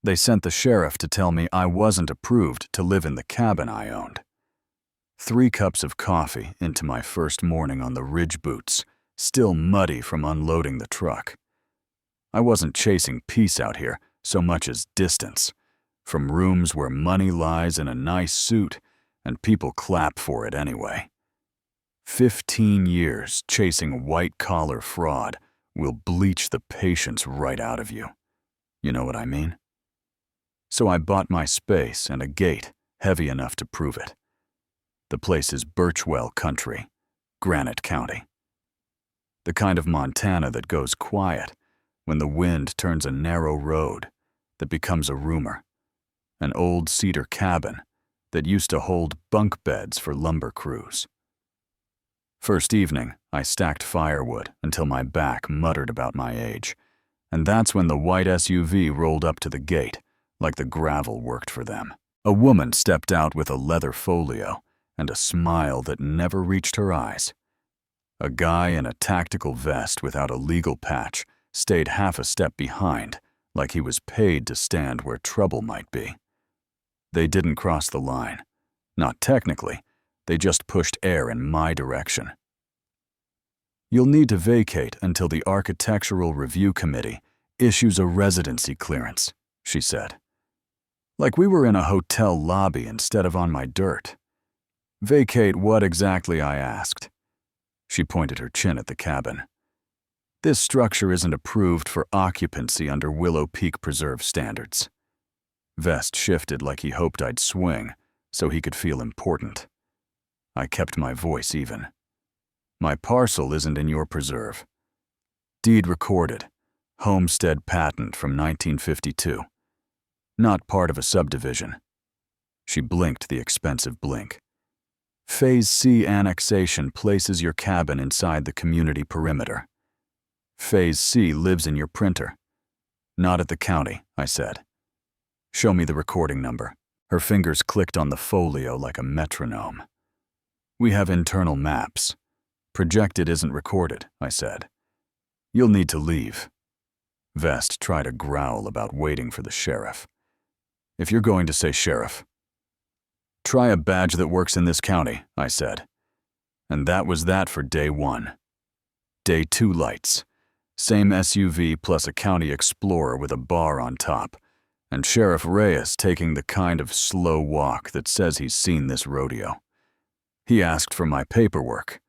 They sent the sheriff to tell me I wasn't approved to live in the cabin I owned. 3 cups of coffee into my first morning on the ridge boots, still muddy from unloading the truck. I wasn't chasing peace out here so much as distance, from rooms where money lies in a nice suit and people clap for it anyway. 15 years chasing white-collar fraud will bleach the patience right out of you. You know what I mean? So I bought my space and a gate heavy enough to prove it. The place is Birchwell Country, Granite County. The kind of Montana that goes quiet when the wind turns a narrow road that becomes a rumor, an old cedar cabin that used to hold bunk beds for lumber crews. First evening, I stacked firewood until my back muttered about my age, and that's when the white SUV rolled up to the gate, like the gravel worked for them. A woman stepped out with a leather folio and a smile that never reached her eyes. A guy in a tactical vest without a legal patch stayed half a step behind, like he was paid to stand where trouble might be. They didn't cross the line. Not technically, they just pushed air in my direction. You'll need to vacate until the Architectural Review Committee issues a residency clearance, she said. Like we were in a hotel lobby instead of on my dirt. Vacate what exactly, I asked. She pointed her chin at the cabin. This structure isn't approved for occupancy under Willow Peak Preserve standards. Vest shifted like he hoped I'd swing so he could feel important. I kept my voice even. My parcel isn't in your preserve. Deed recorded, homestead patent from 1952. Not part of a subdivision. She blinked the expensive blink. Phase C annexation places your cabin inside the community perimeter. Phase C lives in your printer. Not at the county, I said. Show me the recording number. Her fingers clicked on the folio like a metronome. We have internal maps. Projected isn't recorded, I said. You'll need to leave. Vest tried a growl about waiting for the sheriff. If you're going to say sheriff, try a badge that works in this county, I said. And that was that for day 1. Day 2 lights. Same SUV plus a county explorer with a bar on top, and Sheriff Reyes taking the kind of slow walk that says he's seen this rodeo. He asked for my paperwork.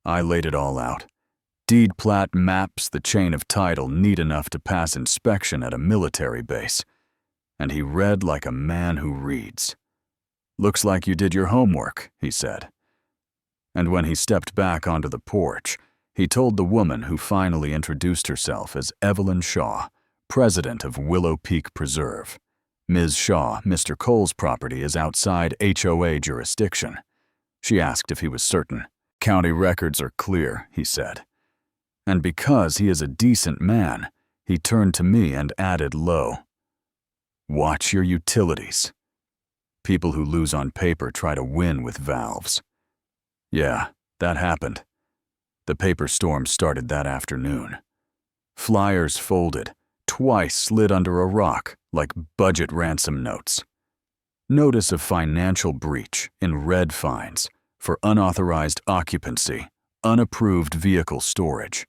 I laid it all out. Deed plat, maps, the chain of title neat enough to pass inspection at a military base. And he read like a man who reads. Looks like you did your homework, he said. And when he stepped back onto the porch, he told the woman who finally introduced herself as Evelyn Shaw, president of Willow Peak Preserve. Ms. Shaw, Mr. Cole's property is outside HOA jurisdiction. She asked if he was certain. County records are clear, he said. And because he is a decent man, he turned to me and added low, watch your utilities. People who lose on paper try to win with valves. Yeah, that happened. The paper storm started that afternoon. Flyers folded, twice slid under a rock like budget ransom notes. Notice of financial breach in red fines for unauthorized occupancy, unapproved vehicle storage,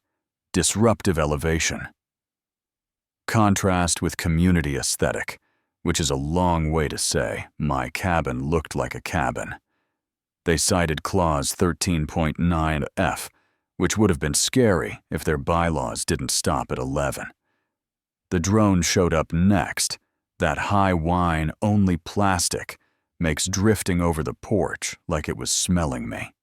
disruptive elevation. Contrast with community aesthetic, which is a long way to say my cabin looked like a cabin. They cited Clause 13.9F, which would have been scary if their bylaws didn't stop at 11. The drone showed up next. That high whine, only plastic, makes drifting over the porch like it was smelling me.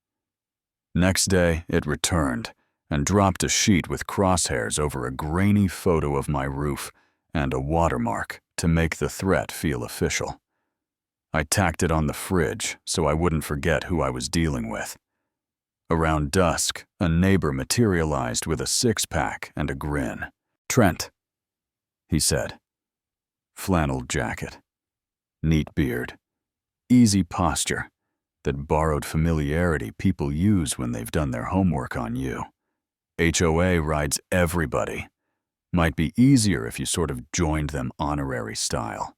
Next day, it returned and dropped a sheet with crosshairs over a grainy photo of my roof and a watermark to make the threat feel official. I tacked it on the fridge so I wouldn't forget who I was dealing with. Around dusk, a neighbor materialized with a six-pack and a grin. Trent, he said. Flannel jacket, neat beard, easy posture, that borrowed familiarity people use when they've done their homework on you. HOA rides everybody. Might be easier if you sort of joined them honorary style.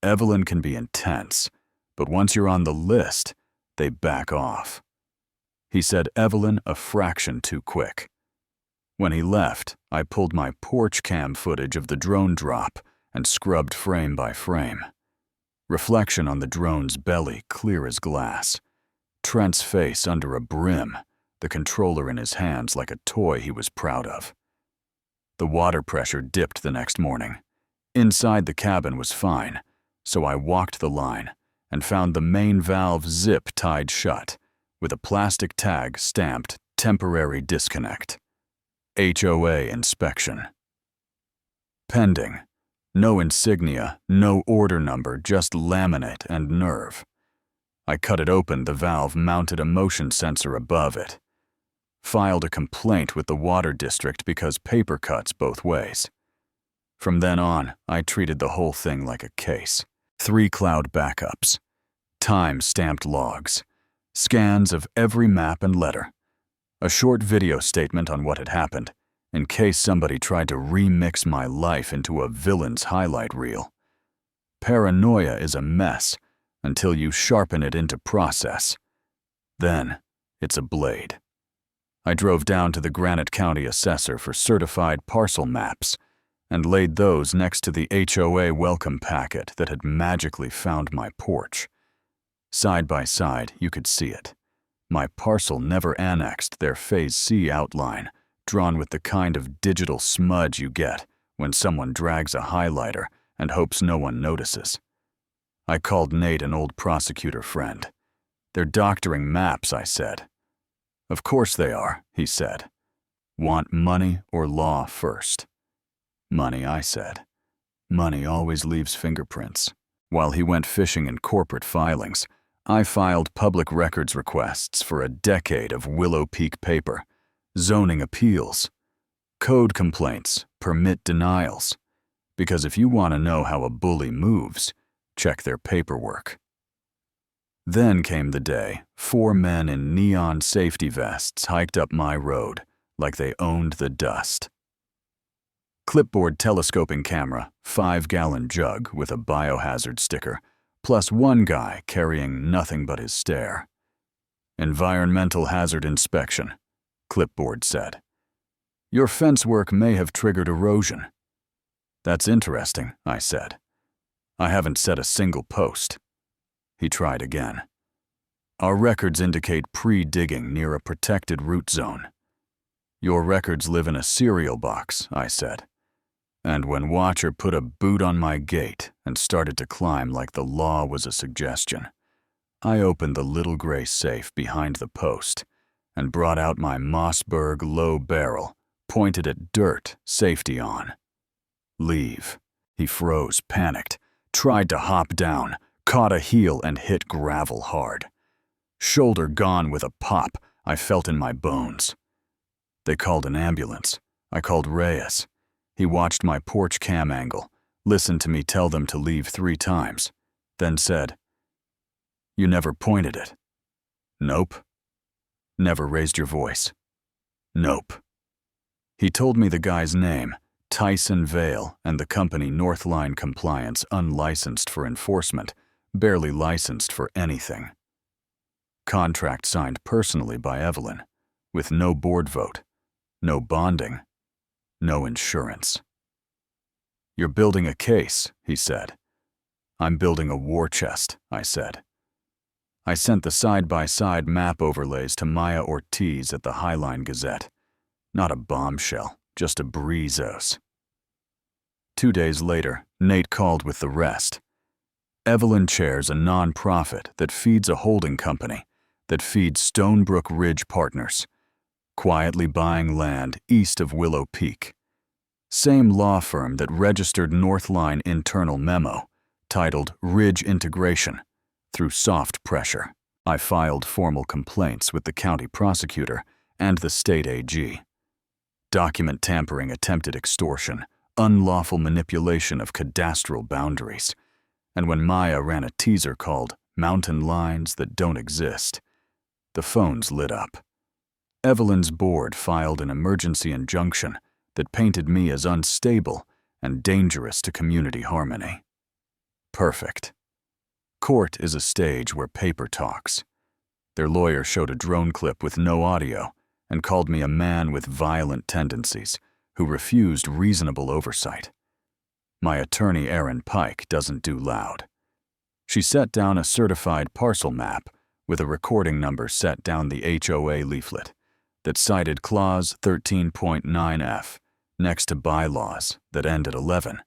Evelyn can be intense, but once you're on the list, they back off. He said Evelyn a fraction too quick. When he left, I pulled my porch cam footage of the drone drop and scrubbed frame by frame. Reflection on the drone's belly clear as glass. Trent's face under a brim, the controller in his hands like a toy he was proud of. The water pressure dipped the next morning. Inside the cabin was fine, so I walked the line and found the main valve zip tied shut, with a plastic tag stamped temporary disconnect. HOA inspection. Pending. No insignia, no order number, just laminate and nerve. I cut it open, the valve mounted a motion sensor above it. Filed a complaint with the water district because paper cuts both ways. From then on, I treated the whole thing like a case. 3 cloud backups. Time-stamped logs. Scans of every map and letter. A short video statement on what had happened, in case somebody tried to remix my life into a villain's highlight reel. Paranoia is a mess until you sharpen it into process. Then, it's a blade. I drove down to the Granite County assessor for certified parcel maps and laid those next to the HOA welcome packet that had magically found my porch. Side by side, you could see it. My parcel never annexed their Phase C outline, drawn with the kind of digital smudge you get when someone drags a highlighter and hopes no one notices. I called Nate, an old prosecutor friend. "They're doctoring maps," I said. "Of course they are," he said. "Want money or law first?" "Money," I said. "Money always leaves fingerprints." While he went fishing in corporate filings, I filed public records requests for a decade of Willow Peak paper, zoning appeals, code complaints, permit denials. Because if you want to know how a bully moves, check their paperwork. Then came the day 4 men in neon safety vests hiked up my road like they owned the dust. Clipboard telescoping camera, 5-gallon jug with a biohazard sticker, plus 1 guy carrying nothing but his stare. "Environmental hazard inspection," clipboard said. "Your fence work may have triggered erosion." "That's interesting," I said. "I haven't set a single post." He tried again. "Our records indicate pre-digging near a protected root zone." "Your records live in a cereal box," I said. And when Watcher put a boot on my gate and started to climb like the law was a suggestion, I opened the little gray safe behind the post and brought out my Mossberg low barrel, pointed at dirt, safety on. "Leave." He froze, panicked, tried to hop down, caught a heel and hit gravel hard. Shoulder gone with a pop I felt in my bones. They called an ambulance. I called Reyes. He watched my porch cam angle, listened to me tell them to leave 3 times, then said, "You never pointed it." "Nope." "Never raised your voice." "Nope." He told me the guy's name, Tyson Vale, and the company Northline Compliance, unlicensed for enforcement, barely licensed for anything. Contract signed personally by Evelyn, with no board vote, no bonding, no insurance. "You're building a case," he said. "I'm building a war chest," I said. I sent the side-by-side map overlays to Maya Ortiz at the Highline Gazette. Not a bombshell, just a breezos. 2 days later, Nate called with the rest. Evelyn chairs a non-profit that feeds a holding company that feeds Stonebrook Ridge Partners, quietly buying land east of Willow Peak. Same law firm that registered Northline internal memo, titled Ridge Integration, through soft pressure. I filed formal complaints with the county prosecutor and the state AG. Document tampering, attempted extortion, unlawful manipulation of cadastral boundaries. And when Maya ran a teaser called Mountain Lines That Don't Exist, the phones lit up. Evelyn's board filed an emergency injunction, that painted me as unstable and dangerous to community harmony. Perfect. Court is a stage where paper talks. Their lawyer showed a drone clip with no audio and called me a man with violent tendencies who refused reasonable oversight. My attorney, Erin Pike, doesn't do loud. She set down a certified parcel map with a recording number set down the HOA leaflet that cited Clause 13.9F next to bylaws that end at 11.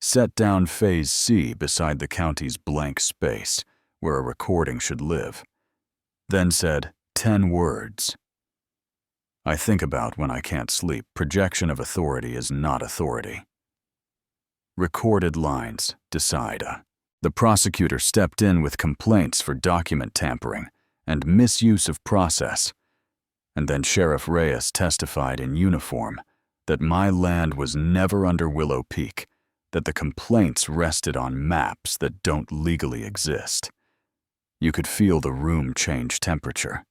Set down Phase C beside the county's blank space where a recording should live. Then said 10 words. I think about when I can't sleep. Projection of authority is not authority. Recorded lines, decida. The prosecutor stepped in with complaints for document tampering and misuse of process. And then Sheriff Reyes testified in uniform that my land was never under Willow Peak, that the complaints rested on maps that don't legally exist. You could feel the room change temperature.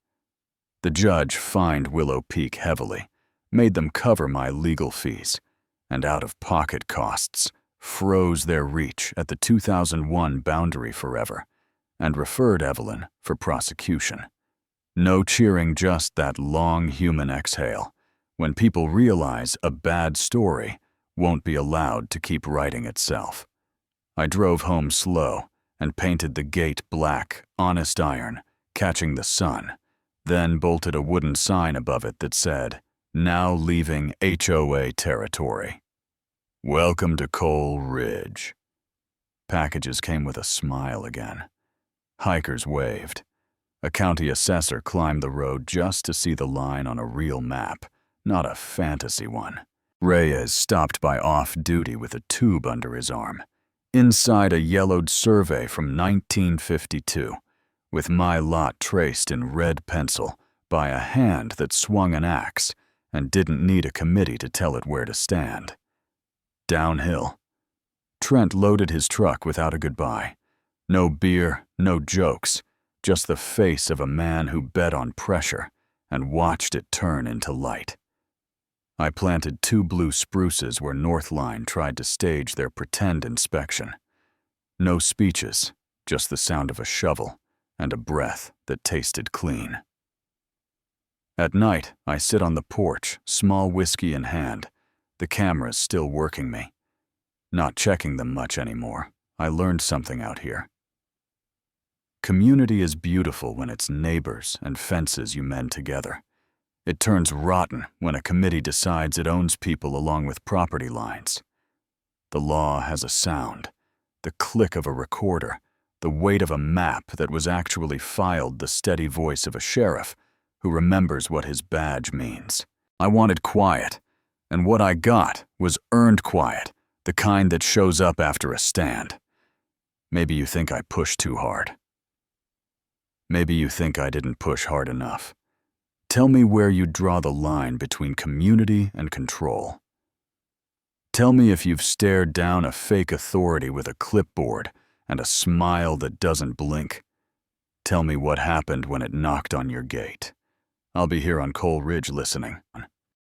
The judge fined Willow Peak heavily, made them cover my legal fees, and out-of-pocket costs froze their reach at the 2001 boundary forever, and referred Evelyn for prosecution. No cheering, just that long human exhale when people realize a bad story won't be allowed to keep writing itself. I drove home slow and painted the gate black, honest iron, catching the sun, then bolted a wooden sign above it that said, "Now leaving HOA territory. Welcome to Coal Ridge." Packages came with a smile again. Hikers waved. A county assessor climbed the road just to see the line on a real map, not a fantasy one. Reyes stopped by off-duty with a tube under his arm. Inside a yellowed survey from 1952, with my lot traced in red pencil by a hand that swung an axe and didn't need a committee to tell it where to stand. Downhill. Trent loaded his truck without a goodbye. No beer, no jokes, just the face of a man who bet on pressure and watched it turn into light. I planted 2 blue spruces where Northline tried to stage their pretend inspection. No speeches, just the sound of a shovel and a breath that tasted clean. At night, I sit on the porch, small whiskey in hand, the cameras still working me. Not checking them much anymore. I learned something out here. Community is beautiful when it's neighbors and fences you mend together. It turns rotten when a committee decides it owns people along with property lines. The law has a sound, the click of a recorder, the weight of a map that was actually filed, the steady voice of a sheriff who remembers what his badge means. I wanted quiet, and what I got was earned quiet, the kind that shows up after a stand. Maybe you think I pushed too hard. Maybe you think I didn't push hard enough. Tell me where you draw the line between community and control. Tell me if you've stared down a fake authority with a clipboard and a smile that doesn't blink. Tell me what happened when it knocked on your gate. I'll be here on Coal Ridge listening.